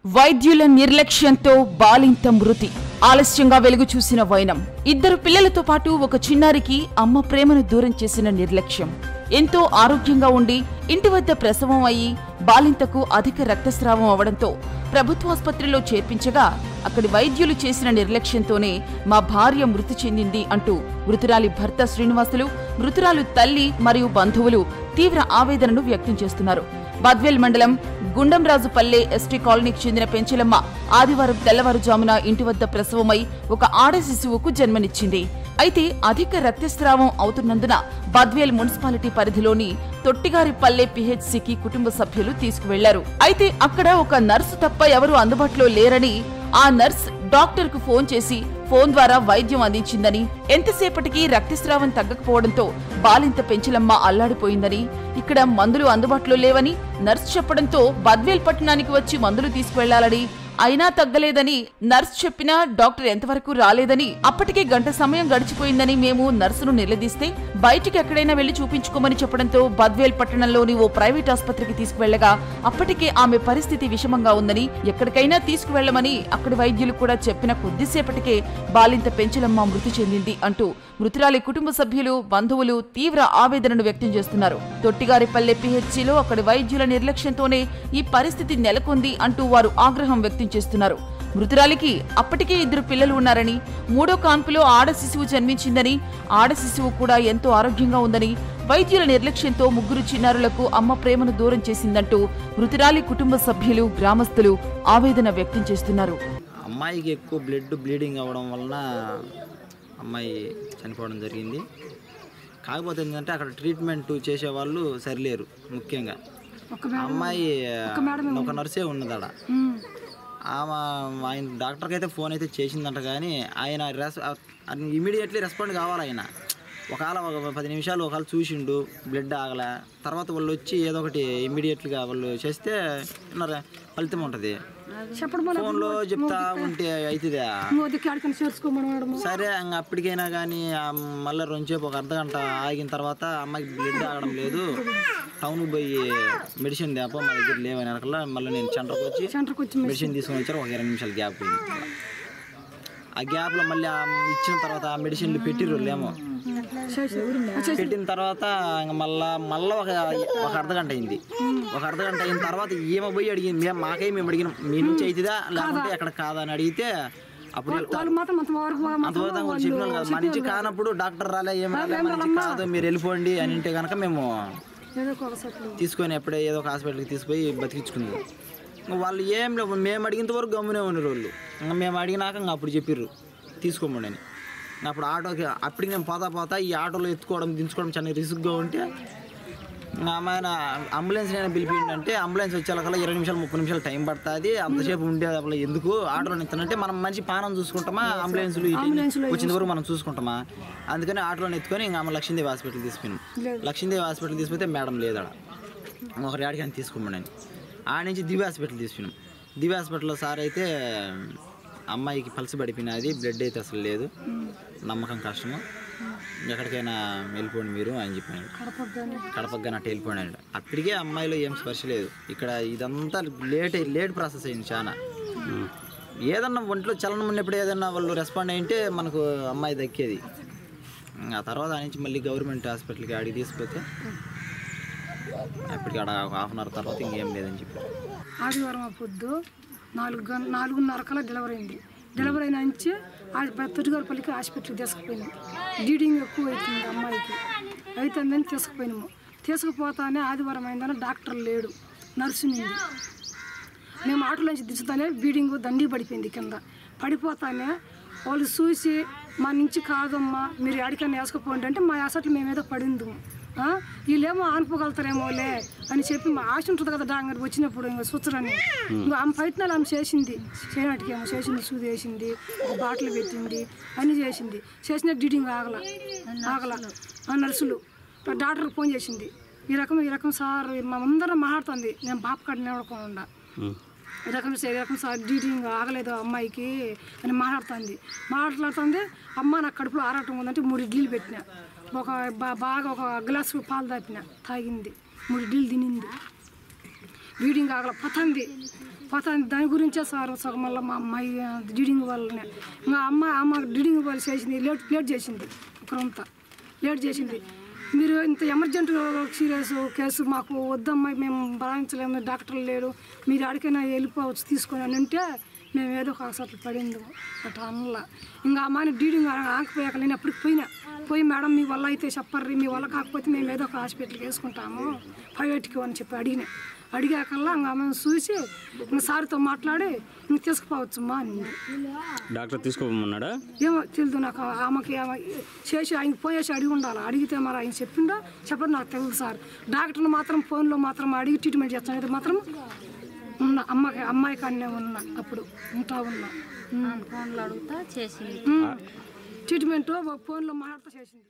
వైద్యుల నిర్లక్ష్యంతో బాలింత మృతి. ఆలస్యంగా వెలుగు చూసిన వైనం. ఇద్దరు పిల్లలతో పాటు ఒక చిన్నారికి అమ్మ ప్రేమను దూరం చేసిన నిర్లక్ష్యం. ఎంతో ఆరోగ్యంగా ఉండి ఇంటి వద్ద ప్రసవం అయ్యి బాలింతకు అధిక రక్తస్రావం అవడంతో ప్రభుత్వాసుపత్రిలో చేర్పించగా అక్కడి వైద్యులు చేసిన నిర్లక్ష్యంతోనే మా భార్య మృతి చెందింది అంటూ మృతురాలి భర్త శ్రీనివాసులు, మృతురాలు తల్లి మరియు బంధువులు తీవ్ర ఆవేదనను వ్యక్తం చేస్తున్నారు. బద్వేల్ మండలం గుండంరాజుపల్లె ఎస్టీ కాలనీకి చెందిన పెంచలమ్మ ఆదివారం తెల్లవారుజామున ఇంటి వద్ద ప్రసవమై ఒక ఆడ శిశువుకు జన్మనిచ్చింది. అయితే అధిక రక్తస్రావం అవుతున్నందున బద్వేల్ మున్సిపాలిటీ పరిధిలోని తొట్టిగారిపల్లె పిహెచ్సికి కుటుంబ సభ్యులు తీసుకువెళ్లారు. అయితే అక్కడ ఒక నర్సు తప్ప ఎవరూ అందుబాటులో లేరని, ఆ నర్స్ డాక్టర్ కు ఫోన్ చేసి ఫోన్ ద్వారా వైద్యం అందించిందని, ఎంతసేపటికి రక్తస్రావం తగ్గకపోవడంతో బాలింత పెంచలమ్మ అల్లాడిపోయిందని, ఇక్కడ మందులు అందుబాటులో లేవని నర్స్ చెప్పడంతో బద్వేల్ పట్టణానికి వచ్చి మందులు తీసుకువెళ్లాలని, అయినా తగ్గలేదని నర్స్ చెప్పినా డాక్టర్ ఎంతవరకు రాలేదని, అప్పటికే గంట సమయం గడిచిపోయిందని మేము నర్సును నిలదీస్తే బయటికి ఎక్కడైనా వెళ్లి చూపించుకోమని చెప్పడంతో బద్వేల్ పట్టణంలోని ఓ ప్రైవేట్ ఆసుపత్రికి తీసుకువెళ్లగా అప్పటికే ఆమె పరిస్థితి విషమంగా ఉందని, ఎక్కడికైనా తీసుకువెళ్లమని అక్కడి వైద్యులు కూడా చెప్పిన కొద్దిసేపటికే బాలింత పెంచలమ్మ మృతి చెందింది అంటూ మృతురాలి కుటుంబ సభ్యులు, బంధువులు తీవ్ర ఆవేదనను వ్యక్తం చేస్తున్నారు. తొట్టిగారిపల్లె పిహెచ్సిలో అక్కడి వైద్యుల నిర్లక్ష్యంతోనే ఈ పరిస్థితి నెలకొంది అంటూ వారు ఆగ్రహం వ్యక్తం చేస్తున్నారు. మృతురాలికి అప్పటికే ఇద్దరు పిల్లలు ఉన్నారని, మూడో కాన్పులో ఆడ శిశువు జన్మించిందని, ఆడ శిశువు కూడా ఎంతో ఆరోగ్యంగా ఉందని, వైద్యుల నిర్లక్ష్యంతో ముగ్గురు చిన్నారులకు అమ్మ ప్రేమను దూరం చేసిందంటూ మృతురాలి కుటుంబ సభ్యులు, గ్రామస్తులు ఆవేదన వ్యక్తం చేస్తున్నారు. అమ్మాయికి ఎక్కువ బ్లీడింగ్ అవ్వడం వలన అమ్మాయి చనిపోవడం జరిగింది. కాకపోతే ఏంటంటే అక్కడ ట్రీట్మెంట్ చేసేవాళ్ళు సరిలేరు. ముఖ్యంగా అమ్మాయి ఒక నర్సే ఉన్నదాడ. ఆయన డాక్టర్కి అయితే ఫోన్ అయితే చేసిందంట, కానీ ఆయన ఇమీడియట్లీ రెస్పాండ్ కావాలి. ఆయన ఒకవేళ 10 నిమిషాలు ఒకవేళ చూసిండు, బ్లడ్ ఆగలే, తర్వాత వాళ్ళు వచ్చి ఏదో ఒకటి ఇమీడియట్గా వాళ్ళు చేస్తే ఫలితం ఉంటుంది. ఫోన్లో చెప్తా ఉంటే అవుతుందా? సరే, అప్పటికైనా కానీ మళ్ళీ రెండుసేపు ఒక అర్ధగంట ఆగిన తర్వాత అమ్మాయికి బ్లడ్ ఆగడం లేదు, టౌన్కి పోయి మెడిసిన్ తేపో మా దగ్గర లేవని అనకల్లా మళ్ళీ నేను సెంటర్కి వచ్చి మెడిసిన్ తీసుకొని వచ్చారు. ఒక 20 నిమిషాలు గ్యాప్ పోయింది. ఆ గ్యాప్లో మళ్ళీ ఇచ్చిన తర్వాత ఆ మెడిసిన్లు పెట్టిర్రులేమో, పెట్టిన తర్వాత మళ్ళీ ఒక అర్ధగంట అయింది. ఒక అర్ధగంట అయిన తర్వాత ఏమో పోయి అడిగింది. మేము అడిగినాం, మీ నుంచి అవుతుందా లేకుంటే ఎక్కడ కాదా అని అడిగితే అప్పుడు అంతవరకు వాళ్ళు చెప్పినారు కదా, మా నుంచి కానప్పుడు డాక్టర్ రాలే, ఏం రాలే, మా నుంచి కాదు, మీరు వెళ్ళిపోండి అని అంటే కనుక మేము తీసుకొని ఎప్పుడే ఏదో ఒక హాస్పిటల్కి తీసుకుపోయి బతికించుకుంది. వాళ్ళు ఏం లేవు, మేము అడిగినంత వరకు గమ్మునే ఉన్నారు వాళ్ళు. మేము అడిగినాక అప్పుడు చెప్పిర్రు తీసుకోమండి అని. అప్పుడు ఆటోకి అప్పటికి నేను పోతా ఈ ఆటోలో ఎత్తుకోవడం దించుకోవడం చాలా రిస్క్గా ఉంటే ఆయన అంబులెన్స్ నేను పిలిపిండంటే అంబులెన్స్ వచ్చేకల్లా 20 నిమిషాలు 30 నిమిషాలు టైం పడుతుంది. అంతసేపు ఉండేది అప్పుడు ఎందుకు ఆటోలో ఎత్తానంటే మనం మంచి పానం చూసుకుంటామా, అంబులెన్స్లు వచ్చిన వరకు మనం చూసుకుంటామా, అందుకని ఆటోలో ఎత్తుకొని ఇంకా ఆమె లక్ష్మీదేవి హాస్పిటల్ తీసుకున్నాం. లక్ష్మీదేవి హాస్పిటల్ తీసుకుపోతే మేడం లేదాడ, ఒకరి ఆడికి అని తీసుకోమని ఆడ నుంచి దివ్య హాస్పిటల్ తీసుకున్నాం. దివ్య హాస్పిటల్లో సార్ అయితే అమ్మాయికి పల్స్ పడిపోయినది, బ్లడ్ అయితే అసలు లేదు, నమ్మకం కష్టము, ఎక్కడికైనా వెళ్ళిపోండి మీరు అని చెప్పాను. కడపగా నట్టు వెళ్ళిపోయాడు. అప్పటికే అమ్మాయిలో ఏం స్పర్శ లేదు. ఇక్కడ ఇదంతా లేట్ ప్రాసెస్ అయింది చాలా. ఏదన్నా ఒంట్లో చలనం ఉన్నప్పుడు ఏదన్నా వాళ్ళు రెస్పాండ్ అయింటే మనకు అమ్మాయి దక్కేది. ఆ తర్వాత ఆ నుంచి మళ్ళీ గవర్నమెంట్ హాస్పిటల్కి అడిగి తీసుకుపోతే అప్పటికి ఆడ ఒక హాఫ్ అన్ అవర్ తర్వాత ఇంకేం లేదని చెప్పారు. ఆదివారం పొద్దు 4:30 కల్లా డెలివరీ అయింది. డెలివరీ అయిన నుంచి తొట్టిగారిపల్లికి హాస్పిటల్కి తీసుకుపోయింది. బ్లీడింగ్ ఎక్కువ అవుతుంది అమ్మాయికి, అవుతుందని తీసుకుపోయినాము. తీసుకుపోతానే ఆదివారం అయిందని డాక్టర్ లేడు, నర్సు నింది. మేము ఆటోలో నుంచి దించుతానే బ్లీడింగ్ దండి పడిపోయింది. కింద పడిపోతానే వాళ్ళు చూసి మా నుంచి కాదమ్మా మీరు ఎక్కడికైనా వేసుకుపోండి అంటే మా హాస్పిటల్ మేమేదో పడింది, వీళ్ళేమో ఆనుకోగలుగుతారేమోలే అని చెప్పి మా ఆశ ఉంటుంది కదా డాంగర్ వచ్చినప్పుడు ఇంకా చూచరని ఆమె ప్రయత్నాలు ఆమె చేసింది. చేయనట్టుకి ఏమో చేసింది, సూది వేసింది, బాటిల్ పెట్టింది, అన్నీ చేసిన బ్లీడింగ్ ఆగల నర్సులు డాక్టర్కి ఫోన్ చేసింది. ఈ రకం సార్ మా అందరం మాట్లాడుతుంది, నేను పాప కాడ నిలబడకుండా ఈ రకం సార్ బ్లీడింగ్ ఆగలేదు అమ్మాయికి అని మాట్లాడుతుంది. అమ్మ నాకు కడుపులో ఆరాటం ఉందంటే 3 ఇడ్లీలు పెట్టినా, బాగా ఒక గ్లాసు పాలు తాపిన, తాగింది, 3 ఇడ్లీలు తినింది, బ్లీడింగ్ ఆగల పోతుంది. పోతాను. దాని గురించే సార్ సగం వల్ల మా అమ్మాయి డీడింగ్ వల్లనే ఇంకా అమ్మ డీడింగ్ వాళ్ళు చేసింది లేట్ చేసింది. ఒకరంతా లేట్ చేసింది. మీరు ఇంత ఎమర్జెంట్ సీరియస్ కేసు మాకు వద్దమ్మాయి, మేము భరాయించలేము, డాక్టర్లు లేరు, మీరు ఆడికైనా వెళ్ళిపోవచ్చు తీసుకొని అని అంటే మేము ఏదో ఒక హాస్పిటల్ పడింది అట్లా అనలా. ఇంకా అమ్మాయిని డీడింగ్ ఆకపోయాక నేను ఎప్పటికి పోయి మేడం మీ వల్ల అయితే చెప్పర్రి, మీ వల్ల కాకపోతే మేము ఏదో ఒక హాస్పిటల్కి వేసుకుంటాము ప్రైవేట్కి అని చెప్పి అడిగాకల్లా ఇంకా ఆమెను చూసి ఇంకా సార్తో మాట్లాడి ఇంక తీసుకుపోవచ్చమ్మా అని. డాక్టర్ తీసుకోమన్నాడా ఏమో తెలియదు నాకు. ఆమెకి చేసి ఆయన పోయేసి అడిగి ఉండాలి. అడిగితే మరి ఆయన చెప్పిండో చెప్పదు నాకు తెలియదు సార్. డాక్టర్ని మాత్రం ఫోన్లో మాత్రం అడిగి ట్రీట్మెంట్ చేస్తాను. ఇది మాత్రం ఉన్నా అమ్మాయి కానీ ఉన్నా అప్పుడు ఉంటా ఉన్నా ఫోన్లో అడుగుతా చేసింది ట్రీట్మెంట్ ఫోన్లో మాట్లాడుతూ చేసింది.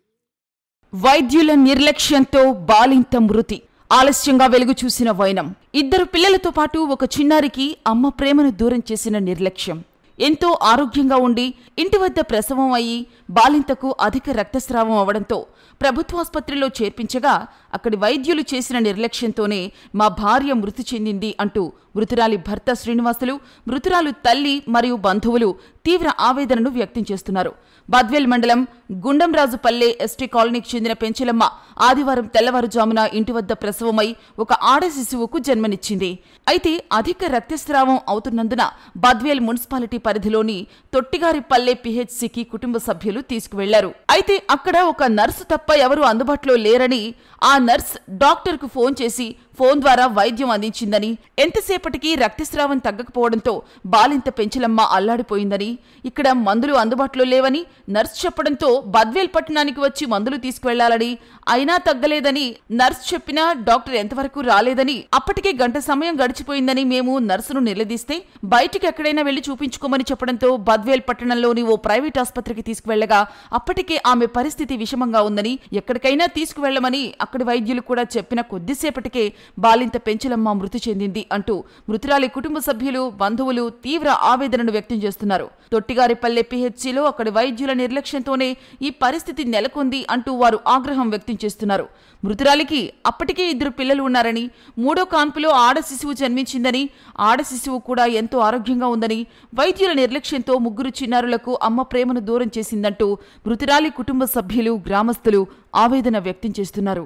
వైద్యుల నిర్లక్ష్యంతో బాలింత మృతి. ఆలస్యంగా వెలుగు చూసిన వైనం. 2 పిల్లలతో పాటు ఒక చిన్నారికి అమ్మ ప్రేమను దూరం చేసిన నిర్లక్ష్యం. ఎంతో ఆరోగ్యంగా ఉండి ఇంటి వద్ద ప్రసవం అయ్యి బాలింతకు అధిక రక్తస్రావం అవడంతో ప్రభుత్వాసుపత్రిలో చేర్పించగా అక్కడి వైద్యులు చేసిన నిర్లక్ష్యంతోనే మా భార్య మృతి చెందింది అంటూ మృతురాలి భర్త శ్రీనివాసులు, మృతురాలు తల్లి మరియు బంధువులు తీవ్ర ఆవేదనను వ్యక్తం చేస్తున్నారు. బద్వేల్ మండలం గుండంరాజుపల్లె ఎస్టీ కాలనీకి చెందిన పెంచలమ్మ ఆదివారం తెల్లవారుజామున ఇంటి వద్ద ప్రసవమై ఒక ఆడ శిశువుకు జన్మనిచ్చింది. అయితే అధిక రక్తస్రావం అవుతున్నందున బద్వేల్ మున్సిపాలిటీ పరిధిలోని తొట్టిగారిపల్లె పిహెచ్సికి కుటుంబ సభ్యులు తీసుకువెళ్లారు. అయితే అక్కడ ఒక నర్సు తప్ప ఎవరూ అందుబాటులో లేరని, ఆ నర్స్ డాక్టర్కు ఫోన్ చేసి ఫోన్ ద్వారా వైద్యం అందించిందని, ఎంతసేపటికి రక్తస్రావం తగ్గకపోవడంతో బాలింత పెంచలమ్మ అల్లాడిపోయిందని, ఇక్కడ మందులు అందుబాటులో లేవని నర్స్ చెప్పడంతో బద్వేల్ పట్టణానికి వచ్చి మందులు తీసుకువెళ్లాలని, అయినా తగ్గలేదని నర్స్ చెప్పినా డాక్టర్ ఎంతవరకు రాలేదని, అప్పటికే గంట సమయం గడిచిపోయిందని మేము నర్సును నిలదీస్తే బయటికి ఎక్కడైనా వెళ్లి చూపించుకోమని చెప్పడంతో బద్వేల్ పట్టణంలోని ఓ ప్రైవేట్ ఆసుపత్రికి తీసుకువెళ్లగా అప్పటికే ఆమె పరిస్థితి విషమంగా ఉందని, ఎక్కడికైనా తీసుకువెళ్లమని అక్కడి వైద్యులు కూడా చెప్పిన కొద్దిసేపటికే బాలింత పెంచలమ్మ మృతి చెందింది అంటూ మృతురాలి కుటుంబ సభ్యులు, బంధువులు తీవ్ర ఆవేదనను వ్యక్తం చేస్తున్నారు. తొట్టిగారిపల్లె పిహెచ్సిలో అక్కడి వైద్యుల నిర్లక్ష్యంతోనే ఈ పరిస్థితి నెలకొంది అంటూ వారు ఆగ్రహం వ్యక్తం చేస్తున్నారు. మృతురాలికి అప్పటికే 2 పిల్లలు ఉన్నారని, 3వ కాన్పులో ఆడ శిశువు జన్మించిందని, ఆడ శిశువు కూడా ఎంతో ఆరోగ్యంగా ఉందని, వైద్యుల నిర్లక్ష్యంతో 3 చిన్నారులకు అమ్మ ప్రేమను దూరం చేసిందంటూ మృతురాలి కుటుంబ సభ్యులు, గ్రామస్తులు ఆవేదన వ్యక్తం చేస్తున్నారు.